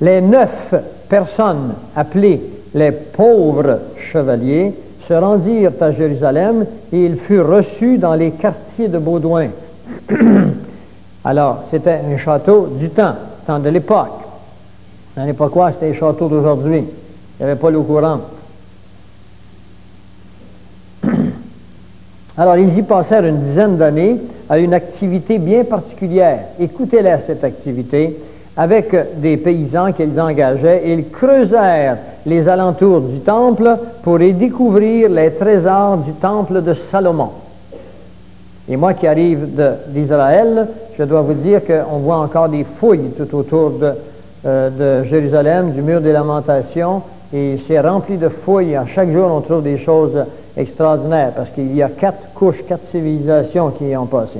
Les 9 personnes appelées les pauvres chevaliers se rendirent à Jérusalem et ils furent reçus dans les quartiers de Baudouin. Alors, c'était un château du temps de l'époque. Dans l'époque, c'était les châteaux d'aujourd'hui. Il n'y avait pas l'eau courante. Alors, ils y passèrent une dizaine d'années à une activité bien particulière. Écoutez-la, cette activité. Avec des paysans qu'ils engageaient, ils creusèrent les alentours du temple pour y découvrir les trésors du temple de Salomon. Et moi qui arrive d'Israël, je dois vous dire qu'on voit encore des fouilles tout autour de Jérusalem, du mur des Lamentations, et c'est rempli de fouilles. Chaque jour, on trouve des choses extraordinaires, parce qu'il y a 4 couches, 4 civilisations qui y ont passé.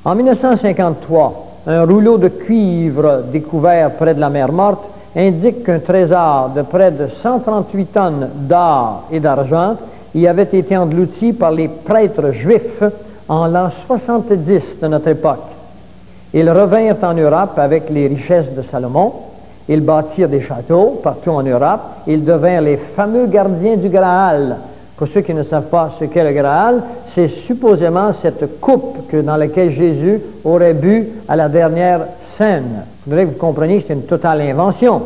En 1953, un rouleau de cuivre découvert près de la mer Morte indique qu'un trésor de près de 138 tonnes d'or et d'argent y avait été englouti par les prêtres juifs en l'an 70 de notre époque. Ils revinrent en Europe avec les richesses de Salomon. Ils bâtirent des châteaux partout en Europe. Ils devinrent les fameux gardiens du Graal. Pour ceux qui ne savent pas ce qu'est le Graal, c'est supposément cette coupe dans laquelle Jésus aurait bu à la dernière scène. Il faudrait que vous compreniez que c'est une totale invention.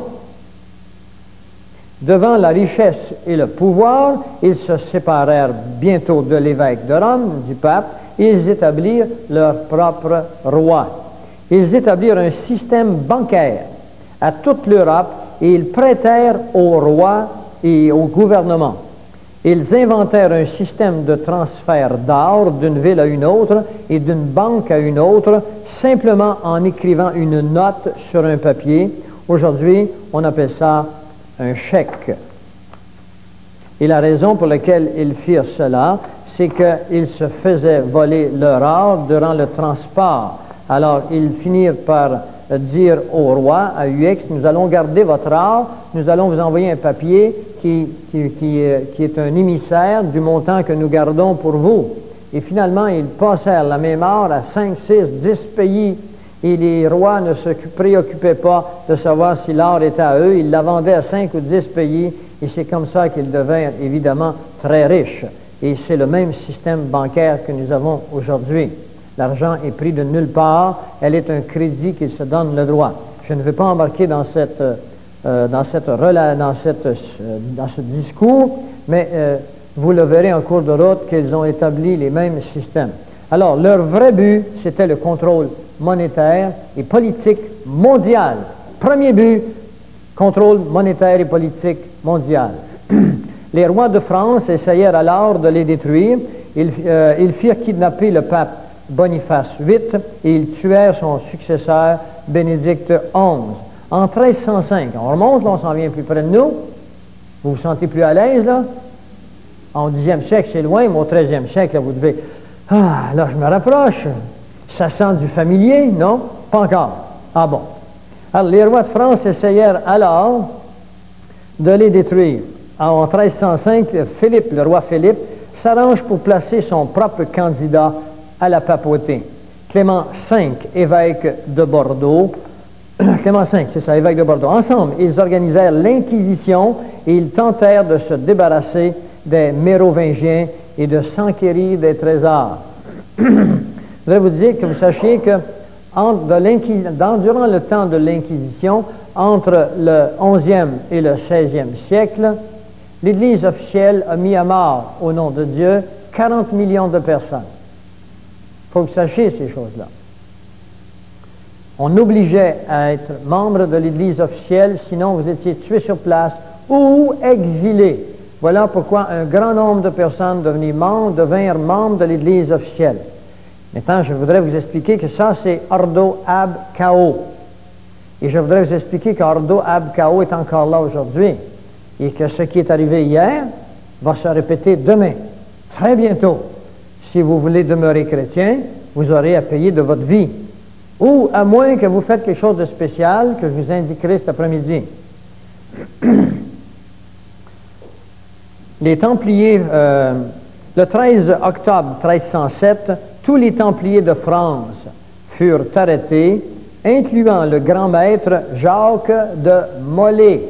Devant la richesse et le pouvoir, ils se séparèrent bientôt de l'évêque de Rome, du pape, et ils établirent leur propre roi. Ils établirent un système bancaire à toute l'Europe et ils prêtèrent au roi et au gouvernement. Ils inventèrent un système de transfert d'or d'une ville à une autre et d'une banque à une autre, simplement en écrivant une note sur un papier. Aujourd'hui, on appelle ça un chèque. Et la raison pour laquelle ils firent cela, c'est qu'ils se faisaient voler leur or durant le transport. Alors, ils finirent par dire au roi, à UX, nous allons garder votre or, nous allons vous envoyer un papier qui est un émissaire du montant que nous gardons pour vous. Et finalement, ils passèrent la même or à 5, 6, 10 pays, et les rois ne se préoccupaient pas de savoir si l'or était à eux, ils la vendaient à 5 ou 10 pays, et c'est comme ça qu'ils devinrent évidemment très riches. Et c'est le même système bancaire que nous avons aujourd'hui. L'argent est pris de nulle part, elle est un crédit qu'il se donne le droit. Je ne vais pas embarquer dans ce discours, mais vous le verrez en cours de route qu'ils ont établi les mêmes systèmes. Alors, leur vrai but, c'était le contrôle monétaire et politique mondial. Premier but, contrôle monétaire et politique mondial. Les rois de France essayèrent alors de les détruire. Ils firent kidnapper le pape Boniface VIII et ils tuèrent son successeur Bénédicte XI. En 1305, on remonte, là, on s'en vient plus près de nous. Vous vous sentez plus à l'aise, là? En 10e siècle, c'est loin, mais au 13e siècle, là, vous devez... Ah, là, je me rapproche. Ça sent du familier, non? Pas encore. Ah bon. Alors, les rois de France essayèrent alors de les détruire. En 1305, Philippe, le roi Philippe, s'arrange pour placer son propre candidat à la papauté. Clément V, évêque de Bordeaux, Clément V, c'est ça, évêque de Bordeaux. Ensemble, ils organisèrent l'Inquisition et ils tentèrent de se débarrasser des Mérovingiens et de s'enquérir des trésors. Je voudrais vous dire que vous sachiez que durant le temps de l'Inquisition, entre le 11e et le 16e siècle, l'Église officielle a mis à mort, au nom de Dieu, 40 millions de personnes. Il faut que vous sachiez ces choses-là. On obligeait à être membre de l'Église officielle, sinon vous étiez tué sur place ou exilé. Voilà pourquoi un grand nombre de personnes devinrent membres de l'Église officielle. Maintenant, je voudrais vous expliquer que ça, c'est Ordo ab Chao. Et je voudrais vous expliquer qu'Ordo ab Chao est encore là aujourd'hui. Et que ce qui est arrivé hier va se répéter demain, très bientôt. Si vous voulez demeurer chrétien, vous aurez à payer de votre vie. Ou à moins que vous faites quelque chose de spécial que je vous indiquerai cet après-midi. Les Templiers, le 13 octobre 1307, tous les Templiers de France furent arrêtés, incluant le grand maître Jacques de Molay.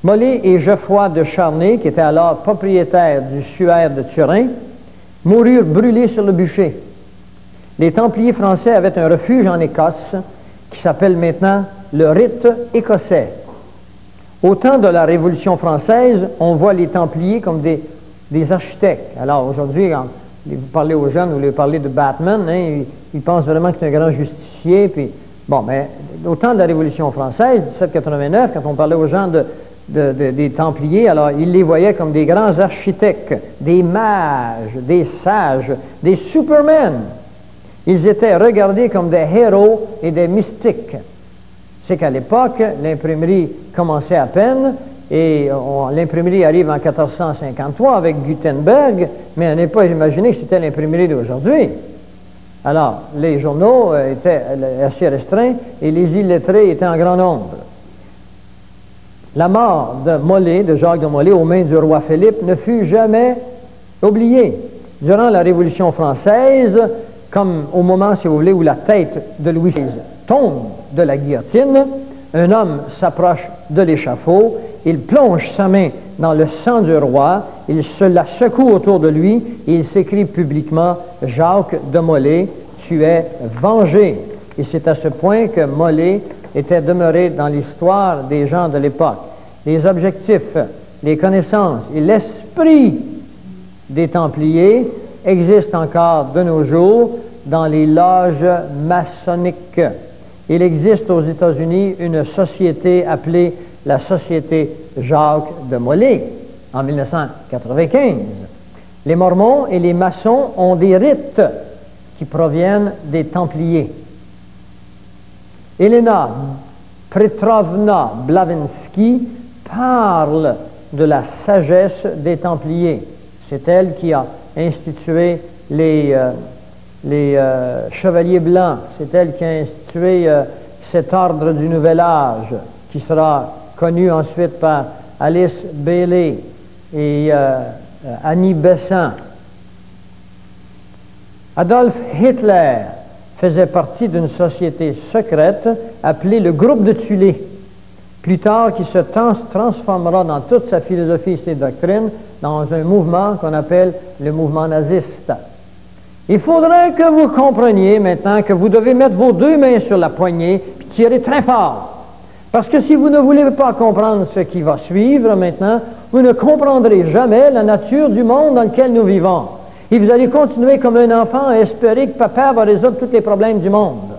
Molay et Geoffroy de Charnay, qui étaient alors propriétaires du suaire de Turin, moururent brûlés sur le bûcher. Les Templiers français avaient un refuge en Écosse qui s'appelle maintenant le rite écossais. Au temps de la Révolution française, on voit les Templiers comme des architectes. Alors aujourd'hui, quand vous parlez aux jeunes, vous leur parlez de Batman, hein, ils pensent vraiment que c'est un grand justicier. Puis, bon, mais au temps de la Révolution française, 1789, quand on parlait aux gens des Templiers, alors ils les voyaient comme des grands architectes, des mages, des sages, des supermen. Ils étaient regardés comme des héros et des mystiques. C'est qu'à l'époque, l'imprimerie commençait à peine, et l'imprimerie arrive en 1453 avec Gutenberg, mais on n'est pas imaginé que c'était l'imprimerie d'aujourd'hui. Alors, les journaux étaient assez restreints et les illettrés étaient en grand nombre. La mort de Molay, de Jacques de Molay, aux mains du roi Philippe, ne fut jamais oubliée. Durant la Révolution française, comme au moment, si vous voulez, où la tête de Louis XVI tombe de la guillotine, un homme s'approche de l'échafaud, il plonge sa main dans le sang du roi, il se la secoue autour de lui et il s'écrie publiquement « Jacques de Molay, tu es vengé ». Et c'est à ce point que Molay était demeuré dans l'histoire des gens de l'époque. Les objectifs, les connaissances et l'esprit des Templiers existent encore de nos jours dans les loges maçonniques. Il existe aux États-Unis une société appelée la Société Jacques de Molay en 1995. Les Mormons et les maçons ont des rites qui proviennent des Templiers. Elena Petrovna Blavatsky parle de la sagesse des Templiers. C'est elle qui a institué les chevaliers blancs. C'est elle qui a institué cet ordre du Nouvel Âge qui sera connu ensuite par Alice Bailey et Annie Besant. Adolf Hitler faisait partie d'une société secrète appelée le groupe de Tulé, plus tard qui se transformera dans toute sa philosophie et ses doctrines dans un mouvement qu'on appelle le mouvement naziste. Il faudrait que vous compreniez maintenant que vous devez mettre vos deux mains sur la poignée et tirer très fort. Parce que si vous ne voulez pas comprendre ce qui va suivre maintenant, vous ne comprendrez jamais la nature du monde dans lequel nous vivons. Et vous allez continuer comme un enfant à espérer que papa va résoudre tous les problèmes du monde.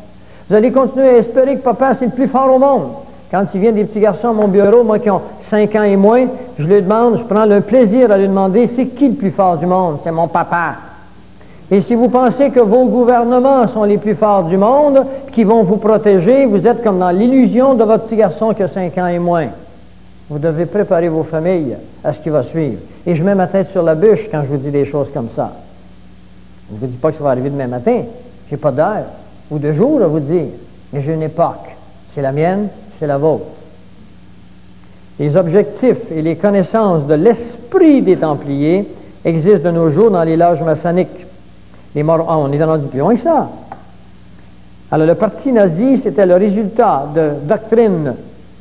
Vous allez continuer à espérer que papa c'est le plus fort au monde. Quand il vient des petits garçons à mon bureau, moi qui ont 5 ans et moins, je lui demande, je prends le plaisir à lui demander, c'est qui le plus fort du monde? C'est mon papa. Et si vous pensez que vos gouvernements sont les plus forts du monde, qui vont vous protéger, vous êtes comme dans l'illusion de votre petit garçon qui a 5 ans et moins. Vous devez préparer vos familles à ce qui va suivre. Et je mets ma tête sur la bûche quand je vous dis des choses comme ça. Je ne vous dis pas que ça va arriver demain matin. Je n'ai pas d'heure ou de jour à vous dire. Mais j'ai une époque. C'est la mienne, c'est la vôtre. Les objectifs et les connaissances de l'esprit des Templiers existent de nos jours dans les loges maçonniques. On est rendu plus loin que ça. Alors, le parti nazi, c'était le résultat de doctrines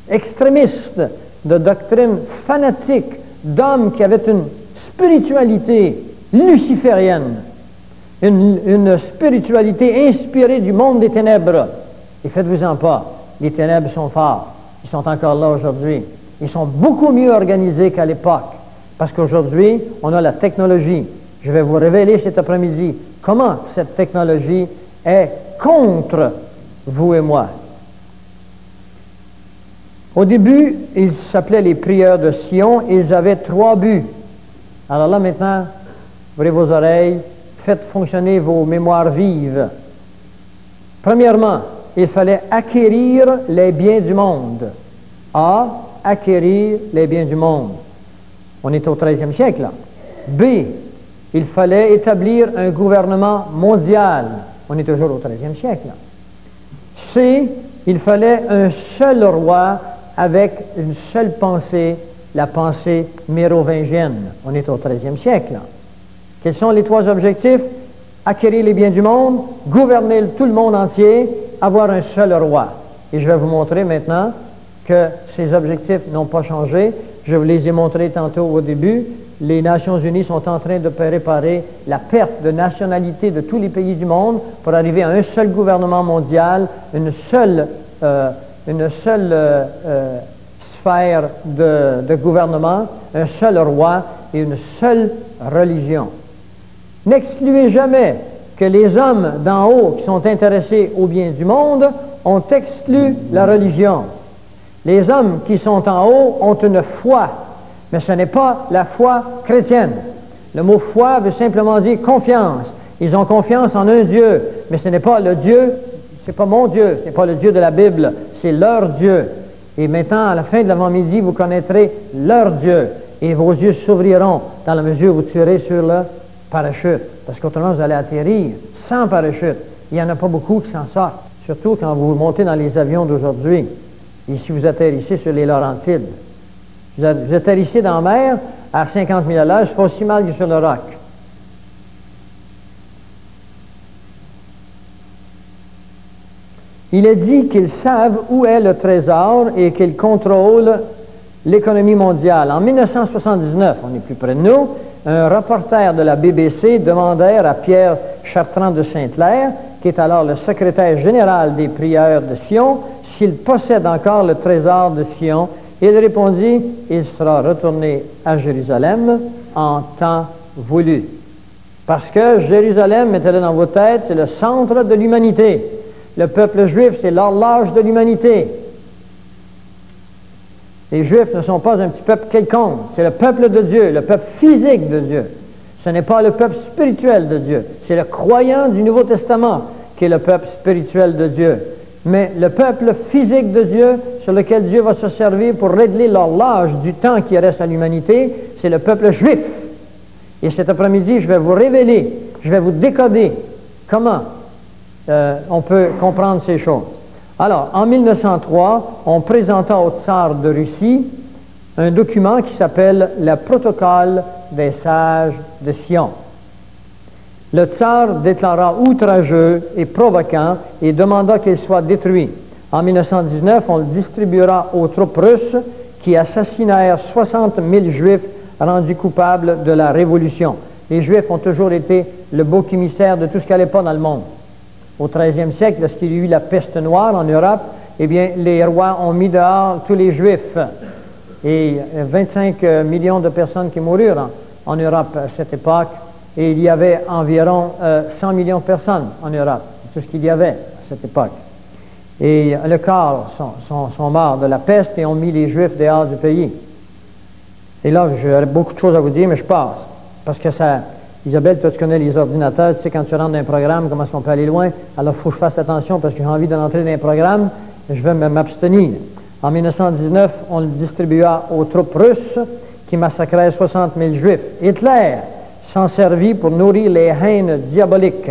extrémistes, de doctrines fanatiques, d'hommes qui avaient une spiritualité luciférienne, une spiritualité inspirée du monde des ténèbres. Et faites-vous-en pas, les ténèbres sont forts. Ils sont encore là aujourd'hui. Ils sont beaucoup mieux organisés qu'à l'époque. Parce qu'aujourd'hui, on a la technologie. Je vais vous révéler cet après-midi comment cette technologie est contre vous et moi. Au début, ils s'appelaient les prieurs de Sion et ils avaient 3 buts. Alors là, maintenant, ouvrez vos oreilles, faites fonctionner vos mémoires vives. Premièrement, il fallait acquérir les biens du monde. A, acquérir les biens du monde. On est au 13e siècle, là. B, il fallait établir un gouvernement mondial. On est toujours au 13e siècle, là. C, il fallait un seul roi avec une seule pensée, la pensée mérovingienne. On est au 13e siècle, là. Quels sont les 3 objectifs? Acquérir les biens du monde, gouverner tout le monde entier avoir un seul roi. Et je vais vous montrer maintenant que ces objectifs n'ont pas changé. Je vous les ai montrés tantôt au début. Les Nations unies sont en train de préparer la perte de nationalité de tous les pays du monde pour arriver à un seul gouvernement mondial, une seule sphère de gouvernement, un seul roi et une seule religion. N'excluez jamais que les hommes d'en haut qui sont intéressés au bien du monde ont exclu la religion. Les hommes qui sont en haut ont une foi, mais ce n'est pas la foi chrétienne. Le mot foi veut simplement dire confiance. Ils ont confiance en un Dieu, mais ce n'est pas le Dieu, c'est pas mon Dieu, ce n'est pas le Dieu de la Bible, c'est leur Dieu. Et maintenant, à la fin de l'avant-midi, vous connaîtrez leur Dieu, et vos yeux s'ouvriront dans la mesure où vous tirez sur le parachute, parce qu'autrement vous allez atterrir sans parachute. Il n'y en a pas beaucoup qui s'en sortent, surtout quand vous montez dans les avions d'aujourd'hui. Et si vous atterrissez sur les Laurentides, vous atterrissez dans la mer à 50 000 à l'heure, c'est pas aussi mal que sur le roc. Il est dit qu'ils savent où est le trésor et qu'ils contrôlent l'économie mondiale. En 1979, on est plus près de nous, un reporter de la BBC demandait à Pierre Chartrand de Saint-Clair, qui est alors le secrétaire général des prieurs de Sion, s'il possède encore le trésor de Sion. Il répondit, il sera retourné à Jérusalem en temps voulu. Parce que Jérusalem, mettez-le dans vos têtes, c'est le centre de l'humanité. Le peuple juif, c'est l'horloge de l'humanité. Les Juifs ne sont pas un petit peuple quelconque, c'est le peuple de Dieu, le peuple physique de Dieu. Ce n'est pas le peuple spirituel de Dieu, c'est le croyant du Nouveau Testament qui est le peuple spirituel de Dieu. Mais le peuple physique de Dieu, sur lequel Dieu va se servir pour régler l'horloge du temps qui reste à l'humanité, c'est le peuple juif. Et cet après-midi, je vais vous révéler, je vais vous décoder comment on peut comprendre ces choses. Alors, en 1903, on présenta au tsar de Russie un document qui s'appelle le Protocole des sages de Sion. Le tsar déclara outrageux et provoquant et demanda qu'il soit détruit. En 1919, on le distribuera aux troupes russes qui assassinèrent 60 000 Juifs rendus coupables de la Révolution. Les Juifs ont toujours été le bouc émissaire de tout ce qui n'allait pas dans le monde. Au XIIIe siècle, lorsqu'il y a eu la peste noire en Europe, eh bien, les rois ont mis dehors tous les Juifs. Et 25 millions de personnes qui moururent en Europe à cette époque. Et il y avait environ 100 millions de personnes en Europe. C'est tout ce qu'il y avait à cette époque. Et le quart sont morts de la peste et ont mis les Juifs dehors du pays. Et là, j'aurais beaucoup de choses à vous dire, mais je passe. Parce que ça... Isabelle, toi, tu connais les ordinateurs, tu sais, quand tu rentres dans un programme, comment est-ce qu'on peut aller loin? Alors, il faut que je fasse attention parce que j'ai envie de rentrer dans un programme, je vais m'abstenir. En 1919, on le distribua aux troupes russes qui massacrèrent 60 000 Juifs. Hitler s'en servit pour nourrir les haines diaboliques.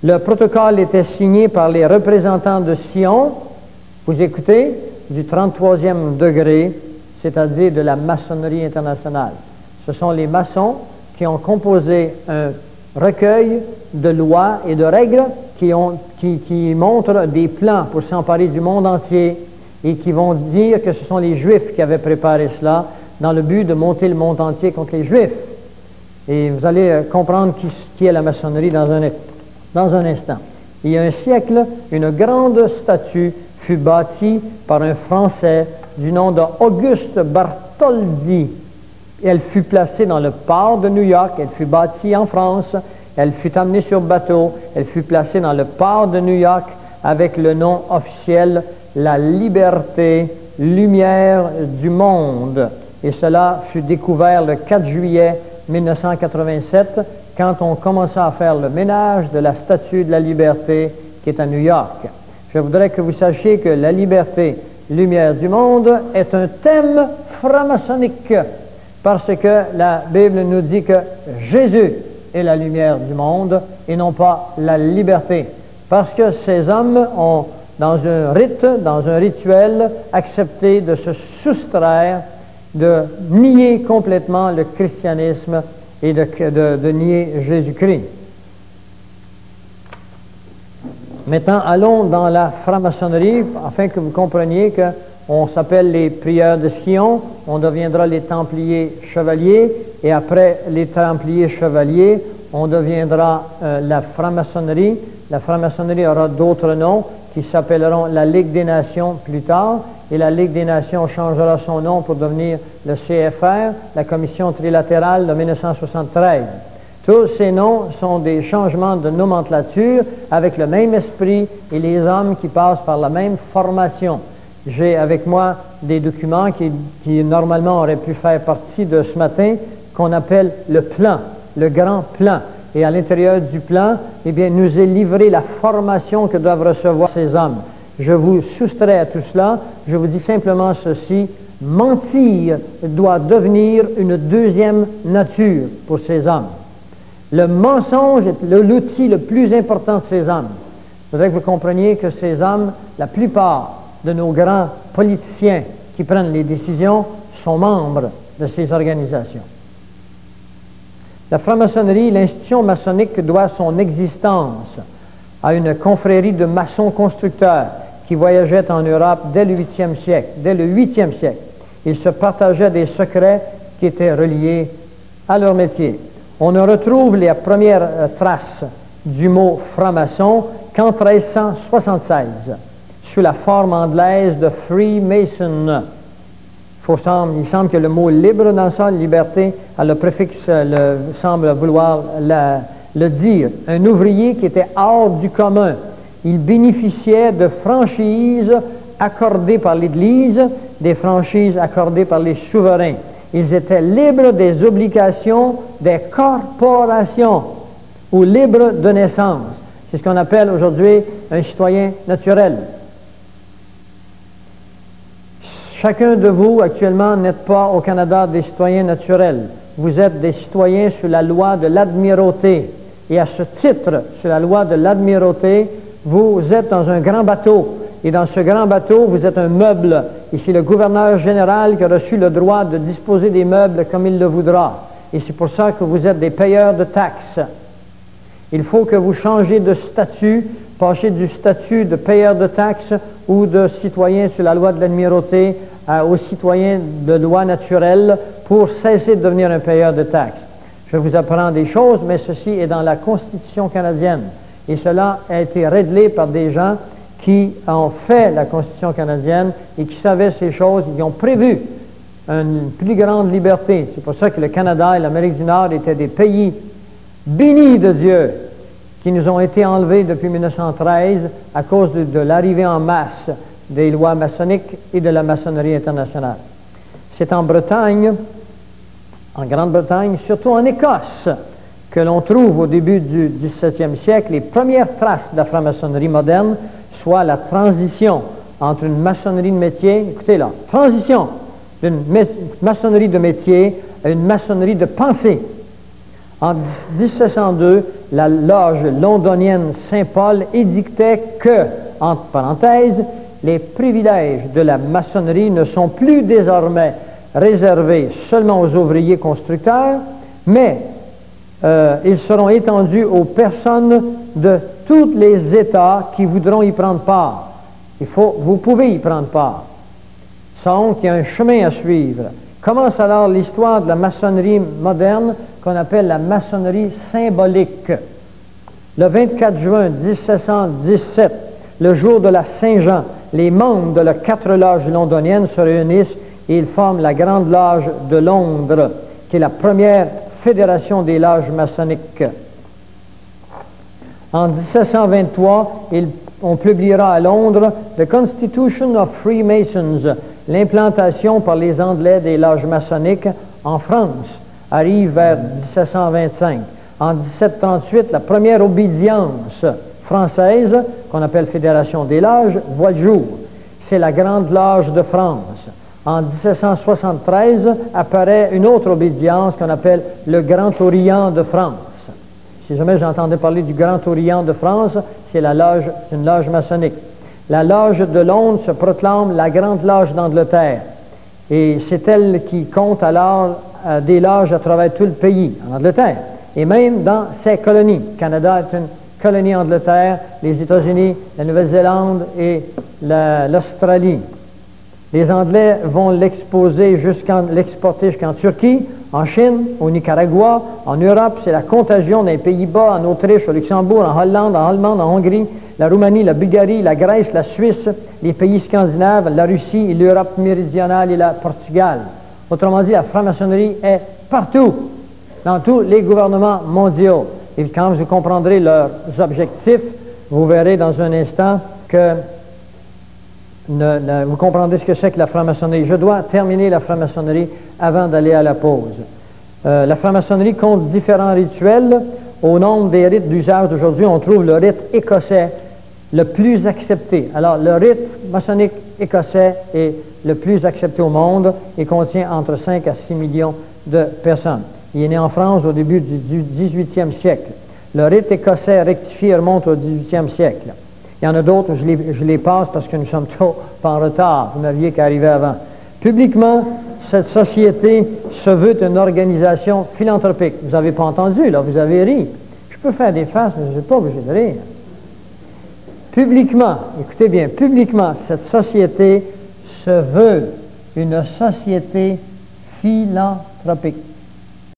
Le protocole était signé par les représentants de Sion, vous écoutez, du 33e degré, c'est-à-dire de la maçonnerie internationale. Ce sont les maçons qui ont composé un recueil de lois et de règles qui montrent des plans pour s'emparer du monde entier et qui vont dire que ce sont les Juifs qui avaient préparé cela dans le but de monter le monde entier contre les Juifs. Et vous allez comprendre qui est la maçonnerie dans un instant. Il y a un siècle, une grande statue fut bâtie par un Français du nom d'Auguste Bartholdi. Elle fut placée dans le port de New York, elle fut bâtie en France, elle fut amenée sur bateau, elle fut placée dans le port de New York avec le nom officiel La Liberté, Lumière du Monde. Et cela fut découvert le 4 juillet 1987 quand on commença à faire le ménage de la Statue de la Liberté qui est à New York. Je voudrais que vous sachiez que la liberté, lumière du monde, est un thème franc-maçonnique. Parce que la Bible nous dit que Jésus est la lumière du monde et non pas la liberté. Parce que ces hommes ont, dans un rite, dans un rituel, accepté de se soustraire, de nier complètement le christianisme et de nier Jésus-Christ. Maintenant, allons dans la franc-maçonnerie afin que vous compreniez qu'on s'appelle les prieurs de Sion, on deviendra les Templiers chevaliers, et après les Templiers chevaliers, on deviendra la franc-maçonnerie. La franc-maçonnerie aura d'autres noms qui s'appelleront la Ligue des Nations plus tard, et la Ligue des Nations changera son nom pour devenir le CFR, la Commission trilatérale de 1973. Tous ces noms sont des changements de nomenclature avec le même esprit et les hommes qui passent par la même formation. J'ai avec moi des documents qui normalement auraient pu faire partie de ce matin, qu'on appelle le plan, le grand plan. Et à l'intérieur du plan, eh bien, nous est livré la formation que doivent recevoir ces hommes. Je vous soustrais à tout cela, je vous dis simplement ceci, mentir doit devenir une deuxième nature pour ces hommes. Le mensonge est l'outil le plus important de ces hommes. Je voudrais que vous compreniez que ces hommes, la plupart de nos grands politiciens qui prennent les décisions, sont membres de ces organisations. La franc-maçonnerie, l'institution maçonnique doit son existence à une confrérie de maçons constructeurs qui voyageaient en Europe dès le 8e siècle. Dès le 8e siècle, ils se partageaient des secrets qui étaient reliés à leur métier. On ne retrouve les premières traces du mot franc-maçon qu'en 1376, sous la forme anglaise de Freemason. Il semble que le mot libre dans ça, liberté, le préfixe semble vouloir le dire. Un ouvrier qui était hors du commun. Il bénéficiait de franchises accordées par l'Église, des franchises accordées par les souverains. Ils étaient libres des obligations des corporations ou libres de naissance. C'est ce qu'on appelle aujourd'hui un citoyen naturel. Chacun de vous, actuellement, n'êtes pas au Canada des citoyens naturels. Vous êtes des citoyens sous la loi de l'amirauté. Et à ce titre, sous la loi de l'amirauté, vous êtes dans un grand bateau. Et dans ce grand bateau, vous êtes un meuble. Et c'est le gouverneur général qui a reçu le droit de disposer des meubles comme il le voudra. Et c'est pour ça que vous êtes des payeurs de taxes. Il faut que vous changiez de statut, passez du statut de payeur de taxes ou de citoyen sous la loi de l'amirauté aux citoyens de loi naturelle pour cesser de devenir un payeur de taxes. Je vous apprends des choses, mais ceci est dans la Constitution canadienne. Et cela a été réglé par des gens qui ont fait la Constitution canadienne et qui savaient ces choses, ils ont prévu une plus grande liberté. C'est pour ça que le Canada et l'Amérique du Nord étaient des pays bénis de Dieu qui nous ont été enlevés depuis 1913 à cause de l'arrivée en masse des lois maçonniques et de la maçonnerie internationale. C'est en Bretagne, en Grande-Bretagne, surtout en Écosse, que l'on trouve au début du XVIIe siècle les premières traces de la franc-maçonnerie moderne, soit la transition entre une maçonnerie de métier, écoutez là, transition d'une maçonnerie de métier à une maçonnerie de pensée. En 1702, la loge londonienne Saint-Paul édictait que, entre parenthèses, les privilèges de la maçonnerie ne sont plus désormais réservés seulement aux ouvriers constructeurs, mais ils seront étendus aux personnes de tous les États qui voudront y prendre part. Vous pouvez y prendre part. Sans qu'il y a un chemin à suivre. Commence alors l'histoire de la maçonnerie moderne qu'on appelle la maçonnerie symbolique. Le 24 juin 1717, le jour de la Saint-Jean, les membres de les 4 loges londoniennes se réunissent et ils forment la Grande Loge de Londres, qui est la première fédération des loges maçonniques. En 1723, on publiera à Londres The Constitution of Freemasons. L'implantation par les Anglais des loges maçonniques en France arrive vers 1725. En 1738, la première obédience française, qu'on appelle Fédération des loges, voit le jour. C'est la Grande Loge de France. En 1773, apparaît une autre obédience qu'on appelle le Grand Orient de France. Si jamais j'entendais parler du Grand Orient de France, c'est une loge maçonnique. La loge de Londres se proclame la Grande Loge d'Angleterre. Et c'est elle qui compte alors des loges à travers tout le pays, en Angleterre, et même dans ses colonies. Le Canada est une colonies Angleterre, les États-Unis, la Nouvelle-Zélande et l'Australie. Les Anglais vont l'exporter jusqu'en Turquie, en Chine, au Nicaragua, en Europe. C'est la contagion des Pays-Bas, en Autriche, au Luxembourg, en Hollande, en Allemagne, en Hongrie, la Roumanie, la Bulgarie, la Grèce, la Suisse, les pays scandinaves, la Russie et l'Europe méridionale et le Portugal. Autrement dit, la franc-maçonnerie est partout, dans tous les gouvernements mondiaux. Et quand vous comprendrez leurs objectifs, vous verrez dans un instant que vous comprendrez ce que c'est que la franc-maçonnerie. Je dois terminer la franc-maçonnerie avant d'aller à la pause. La franc-maçonnerie compte différents rituels. Au nombre des rites d'usage d'aujourd'hui, on trouve le rite écossais le plus accepté. Alors, le rite maçonnique écossais est le plus accepté au monde et contient entre 5 à 6 millions de personnes. Il est né en France au début du 18e siècle. Le rite écossais rectifié remonte au 18e siècle. Il y en a d'autres, je les passe parce que nous sommes trop en retard. Vous n'aviez qu'à arriver avant. Publiquement, cette société se veut une organisation philanthropique. Vous n'avez pas entendu, là, vous avez ri. Je peux faire des faces, mais je ne suis pas obligé de rire. Publiquement, écoutez bien, publiquement, cette société se veut une société philanthropique.